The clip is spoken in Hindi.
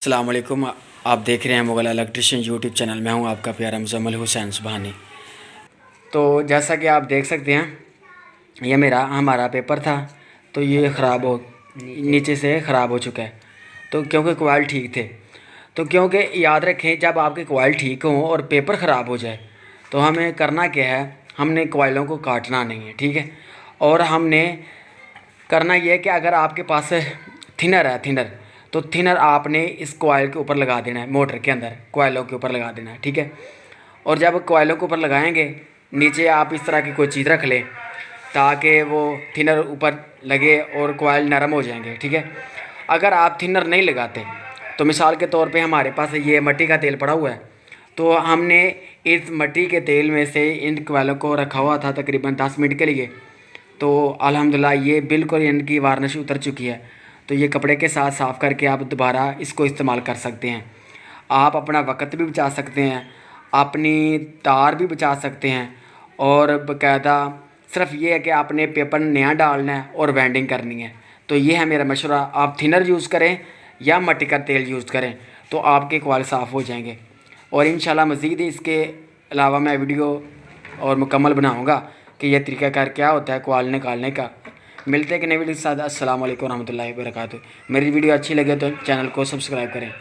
अस्सलाम वालेकुम। आप देख रहे हैं मुग़ल इलेक्ट्रिशियन यूट्यूब चैनल। मैं हूं आपका प्यारा मुज़म्मिल हुसैन सुबहानी। तो जैसा कि आप देख सकते हैं ये हमारा पेपर था, तो ये ख़राब हो नीचे से ख़राब हो चुका है। तो क्योंकि कोयल ठीक थे, तो क्योंकि याद रखें जब आपके कोयल ठीक हों और पेपर ख़राब हो जाए तो हमें करना क्या है, हमने कोयलों को काटना नहीं है, ठीक है। और हमने करना ये है कि अगर आपके पास थिनर है, तो थिनर आपने इस कोयल के ऊपर लगा देना है, मोटर के अंदर कोयलों के ऊपर लगा देना है, ठीक है। और जब कोयलों के ऊपर लगाएंगे नीचे आप इस तरह की कोई चीज़ रख लें ताकि वो थिनर ऊपर लगे और कोयल नरम हो जाएंगे, ठीक है। अगर आप थिनर नहीं लगाते तो मिसाल के तौर पे हमारे पास ये मिट्टी का तेल पड़ा हुआ है, तो हमने इस मिट्टी के तेल में से इन कोयलों को रखा हुआ था तकरीबन 10 मिनट के लिए। तो अल्हम्दुलिल्लाह ये बिल्कुल इनकी वार्निश उतर चुकी है। तो ये कपड़े के साथ साफ़ करके आप दोबारा इसको इस्तेमाल कर सकते हैं। आप अपना वक़्त भी बचा सकते हैं, अपनी तार भी बचा सकते हैं, और बाकायदा सिर्फ ये है कि आपने पेपर नया डालना है और वेल्डिंग करनी है। तो ये है मेरा मशवरा, आप थिनर यूज़ करें या मिट्टी का तेल यूज़ करें तो आपके कोयल साफ़ हो जाएंगे। और इंशाल्लाह मज़ीद इसके अलावा मैं वीडियो और मुकम्मल बनाऊँगा कि यह तरीक़ाकार क्या होता है कोयल निकालने का। मिलते हैं कि नई वीडियो के साथ। अस्सलाम वालेकुम रहमतुल्लाहि व बरकातुहू। मेरी वीडियो अच्छी लगे तो चैनल को सब्सक्राइब करें।